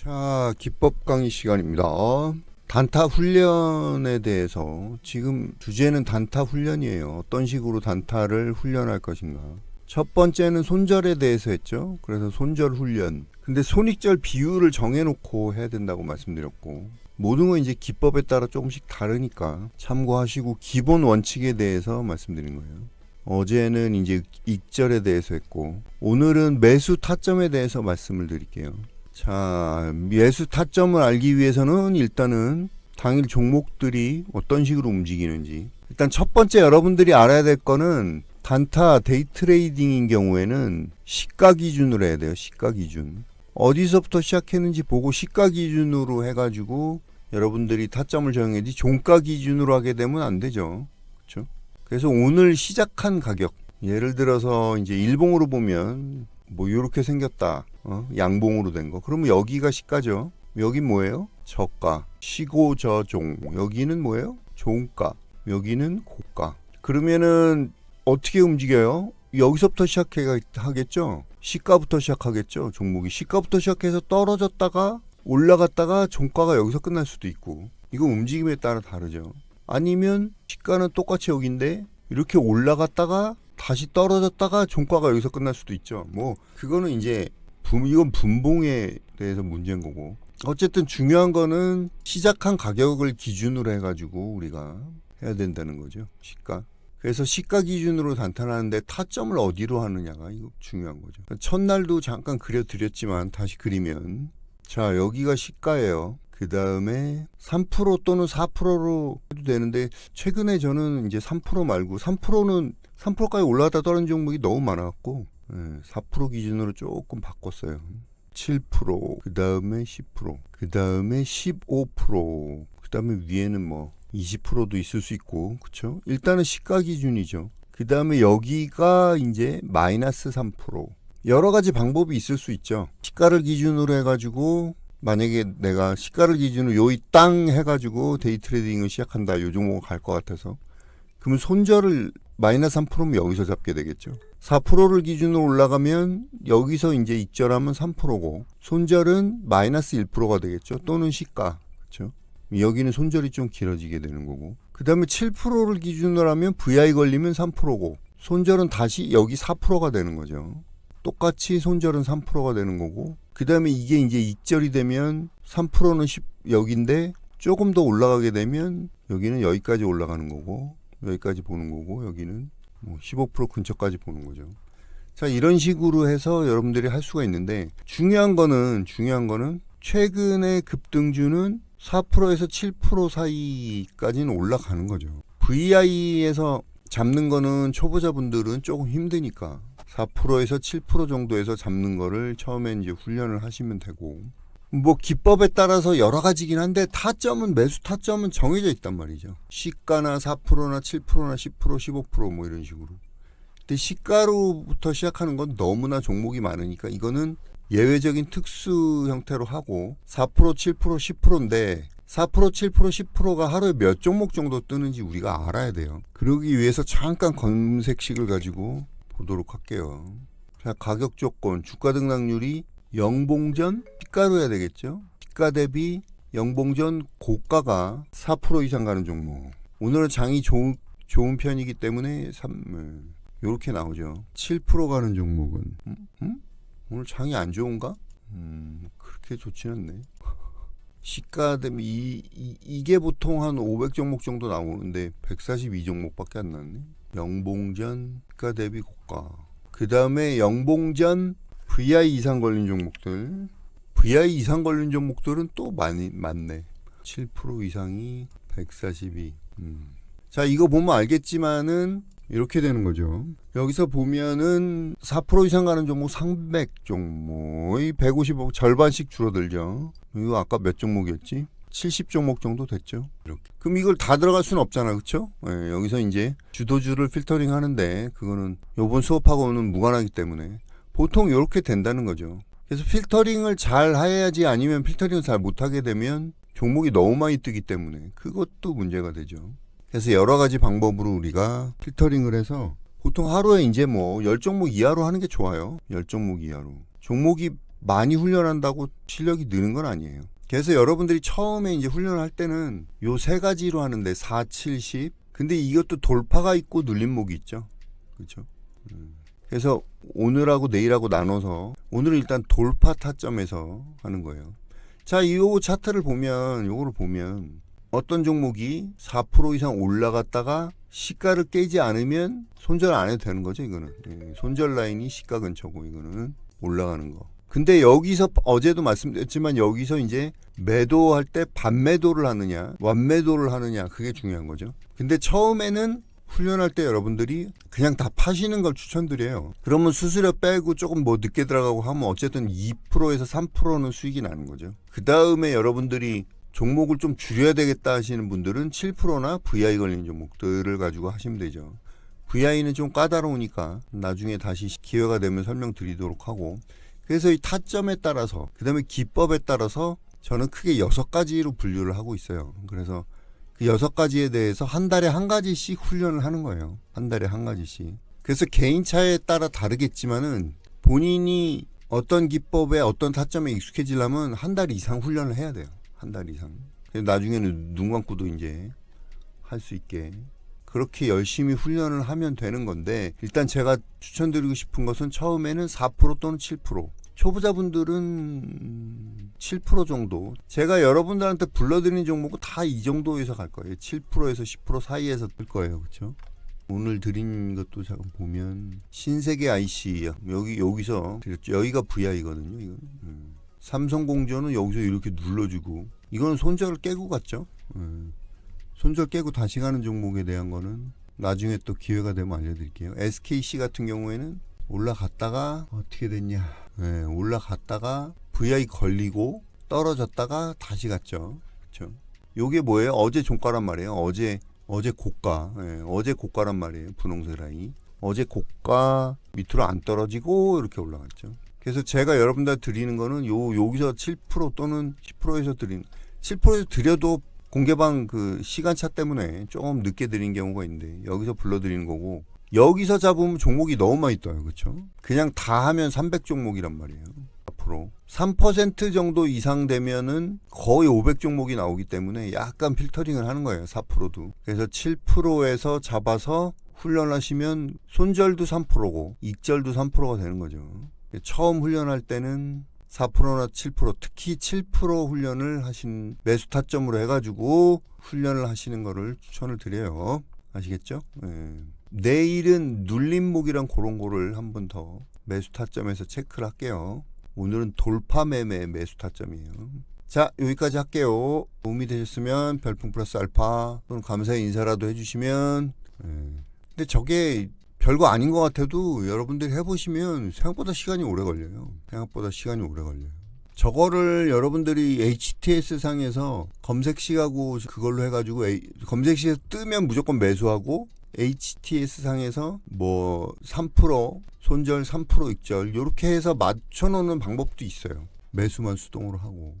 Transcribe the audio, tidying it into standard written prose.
자, 기법 강의 시간입니다. 단타 훈련에 대해서 지금 주제는 단타 훈련이에요. 어떤 식으로 단타를 훈련할 것인가. 첫 번째는 손절에 대해서 했죠. 그래서 손절 훈련. 근데 손익절 비율을 정해놓고 해야 된다고 말씀드렸고, 모든 건 이제 기법에 따라 조금씩 다르니까 참고하시고 기본 원칙에 대해서 말씀드린 거예요. 어제는 이제 익절에 대해서 했고, 오늘은 매수 타점에 대해서 말씀을 드릴게요. 자, 매수 타점을 알기 위해서는 일단은 당일 종목들이 어떤 식으로 움직이는지, 일단 첫 번째 여러분들이 알아야 될 거는 단타 데이 트레이딩인 경우에는 시가 기준으로 해야 돼요. 시가 기준. 어디서부터 시작했는지 보고 시가 기준으로 해가지고 여러분들이 타점을 정해야지 종가 기준으로 하게 되면 안 되죠. 그렇죠? 그래서 오늘 시작한 가격, 예를 들어서 이제 일봉으로 보면 뭐 이렇게 생겼다. 양봉으로 된 거. 그러면 여기가 시가죠. 여긴 뭐예요? 저가. 시고 저종. 여기는 뭐예요? 종가. 여기는 고가. 그러면은 어떻게 움직여요? 여기서부터 시작하겠죠? 시가부터 시작하겠죠? 종목이 시가부터 시작해서 떨어졌다가 올라갔다가 종가가 여기서 끝날 수도 있고, 이거 움직임에 따라 다르죠. 아니면 시가는 똑같이 여기인데 이렇게 올라갔다가 다시 떨어졌다가 종가가 여기서 끝날 수도 있죠. 뭐 그거는 이제 이건 분봉에 대해서 문제인 거고, 어쨌든 중요한 거는 시작한 가격을 기준으로 해가지고 우리가 해야 된다는 거죠. 시가. 그래서 시가 기준으로 단타하는데 타점을 어디로 하느냐가 이거 중요한 거죠. 첫날도 잠깐 그려드렸지만 다시 그리면, 자, 여기가 시가예요. 그 다음에 3% 또는 4%로 해도 되는데, 최근에 저는 이제 3% 말고 3%까지 올라갔다 떨어진 종목이 너무 많아갖고 4% 기준으로 조금 바꿨어요. 7%, 그 다음에 10%, 그 다음에 15%, 그 다음에 위에는 뭐 20%도 있을 수 있고, 그쵸? 일단은 시가 기준이죠. 그 다음에 여기가 이제 마이너스 3%. 여러 가지 방법이 있을 수 있죠. 시가를 기준으로 해가지고, 만약에 내가 시가를 기준으로 요이 땅 해가지고 데이 트레이딩을 시작한다. 요 종목을 갈 것 같아서. 그러면 손절을 마이너스 3%면 여기서 잡게 되겠죠. 4%를 기준으로 올라가면 여기서 이제 익절하면 3%고, 손절은 마이너스 1%가 되겠죠. 또는 시가. 그렇죠? 여기는 손절이 좀 길어지게 되는 거고, 그 다음에 7%를 기준으로 하면 VI 걸리면 3%고, 손절은 다시 여기 4%가 되는 거죠. 똑같이 손절은 3%가 되는 거고, 그 다음에 이게 이제 익절이 되면 3%는 여기인데 조금 더 올라가게 되면 여기는 여기까지 올라가는 거고, 여기까지 보는 거고, 여기는 뭐 15% 근처까지 보는 거죠. 자, 이런 식으로 해서 여러분들이 할 수가 있는데, 중요한 거는 최근에 급등주는 4%에서 7% 사이까지는 올라가는 거죠. VI에서 잡는 거는 초보자분들은 조금 힘드니까 4%에서 7% 정도에서 잡는 거를 처음에 이제 훈련을 하시면 되고, 뭐 기법에 따라서 여러 가지긴 한데 타점은, 매수 타점은 정해져 있단 말이죠. 시가나 4%나 7%나 10%, 15% 이런 식으로. 근데 시가로부터 시작하는 건 너무나 종목이 많으니까 이거는 예외적인 특수 형태로 하고, 4%, 7%, 10%인데 4%, 7%, 10%가 하루에 몇 종목 정도 뜨는지 우리가 알아야 돼요. 그러기 위해서 잠깐 검색식을 가지고 보도록 할게요. 자, 가격 조건, 주가 등락률이 영봉전 시가로 해야 되겠죠. 시가 대비 영봉전 고가가 4% 이상 가는 종목. 오늘은 장이 좋은 편이기 때문에 이렇게 나오죠. 7% 가는 종목은 오늘 장이 안 좋은가? 그렇게 좋진 않네. 시가 대비 이게 보통 한 500종목 정도 나오는데 142종목밖에 안 나왔네. 영봉전 시가 대비 고가. 그 다음에 영봉전 VI 이상 걸린 종목들. VI 이상 걸린 종목들은 또 많네. 7% 이상이 142. 자, 이거 보면 알겠지만은 이렇게 되는 거죠. 여기서 보면은 4% 이상 가는 종목 300종목, 155 절반씩 줄어들죠. 이거 아까 몇 종목이었지? 70종목 정도 됐죠. 이렇게. 그럼 이걸 다 들어갈 수는 없잖아, 그렇죠? 네, 여기서 이제 주도주를 필터링 하는데 그거는 요번 수업하고는 무관하기 때문에 보통 이렇게 된다는 거죠. 그래서 필터링을 잘 해야지, 아니면 필터링을 잘 못하게 되면 종목이 너무 많이 뜨기 때문에 그것도 문제가 되죠. 그래서 여러 가지 방법으로 우리가 필터링을 해서 보통 하루에 이제 뭐 10종목 이하로 하는 게 좋아요. 10종목 이하로. 종목이 많이 훈련한다고 실력이 느는 건 아니에요. 그래서 여러분들이 처음에 이제 훈련을 할 때는 요 세 가지로 하는데 4, 7, 10. 근데 이것도 돌파가 있고 눌림목이 있죠. 그렇죠? 그래서 오늘하고 내일하고 나눠서 오늘은 일단 돌파 타점에서 하는 거예요. 자, 이 차트를 보면 요거를 보면 어떤 종목이 4% 이상 올라갔다가 시가를 깨지 않으면 손절 안 해도 되는 거죠. 이거는 손절 라인이 시가 근처고 이거는 올라가는 거. 근데 여기서 어제도 말씀드렸지만 여기서 이제 매도할 때 반매도를 하느냐 완매도를 하느냐 그게 중요한 거죠. 근데 처음에는 훈련할 때 여러분들이 그냥 다 파시는 걸 추천드려요. 그러면 수수료 빼고 조금 뭐 늦게 들어가고 하면 어쨌든 2%에서 3%는 수익이 나는 거죠. 그 다음에 여러분들이 종목을 좀 줄여야 되겠다 하시는 분들은 7%나 VI 걸린 종목들을 가지고 하시면 되죠. VI는 좀 까다로우니까 나중에 다시 기회가 되면 설명드리도록 하고, 그래서 이 타점에 따라서 그 다음에 기법에 따라서 저는 크게 6가지로 분류를 하고 있어요. 그래서 그 6가지에 대해서 한 달에 한 가지씩 훈련을 하는 거예요. 한 달에 한 가지씩. 그래서 개인차에 따라 다르겠지만은 본인이 어떤 기법에 어떤 타점에 익숙해지려면 한 달 이상 훈련을 해야 돼요. 한 달 이상. 나중에는 눈 감고도 이제 할 수 있게 그렇게 열심히 훈련을 하면 되는 건데, 일단 제가 추천드리고 싶은 것은 처음에는 4% 또는 7%. 초보자분들은 7% 정도. 제가 여러분들한테 불러드리는 종목은 다 이 정도에서 갈 거예요. 7%에서 10% 사이에서 뜰 거예요. 그렇죠? 오늘 드린 것도 잠깐 보면 신세계 IC 여기서 여기가 VI거든요. 이건. 삼성공조는 여기서 이렇게 눌러주고, 이거는 손절을 깨고 갔죠. 손절 깨고 다시 가는 종목에 대한 거는 나중에 또 기회가 되면 알려드릴게요. SKC 같은 경우에는 올라갔다가 어떻게 됐냐, 올라갔다가 VI 걸리고 떨어졌다가 다시 갔죠. 그렇죠? 요게 뭐예요? 어제 종가란 말이에요. 어제 고가, 어제 고가란 말이에요. 분홍색 라인. 어제 고가 밑으로 안 떨어지고 이렇게 올라갔죠. 그래서 제가 여러분들 드리는 거는 여기서 7% 또는 10%에서 드리는, 7%에서 드려도 공개방 그 시간차 때문에 조금 늦게 드린 경우가 있는데 여기서 불러드리는 거고, 여기서 잡으면 종목이 너무 많이 떠요. 그렇죠? 그냥 다 하면 300종목이란 말이에요. 앞으로 3% 정도 이상 되면은 거의 500종목이 나오기 때문에 약간 필터링을 하는 거예요. 4%도. 그래서 7%에서 잡아서 훈련하시면 손절도 3%고 익절도 3%가 되는 거죠. 처음 훈련할 때는 4%나 7%, 특히 7% 훈련을 하신 매수 타점으로 해가지고 훈련을 하시는 거를 추천을 드려요. 아시겠죠? 내일은 눌림목이랑 그런 거를 한 번 더 매수 타점에서 체크를 할게요. 오늘은 돌파 매매 매수 타점이에요. 자, 여기까지 할게요. 도움이 되셨으면 별풍 플러스 알파 또는 감사의 인사라도 해주시면. 근데 저게 별거 아닌 것 같아도 여러분들이 해보시면 생각보다 시간이 오래 걸려요. 저거를 여러분들이 HTS 상에서 검색식하고 그걸로 해가지고 검색식에서 뜨면 무조건 매수하고, HTS 상에서 뭐 3% 손절 3% 익절 이렇게 해서 맞춰놓는 방법도 있어요. 매수만 수동으로 하고.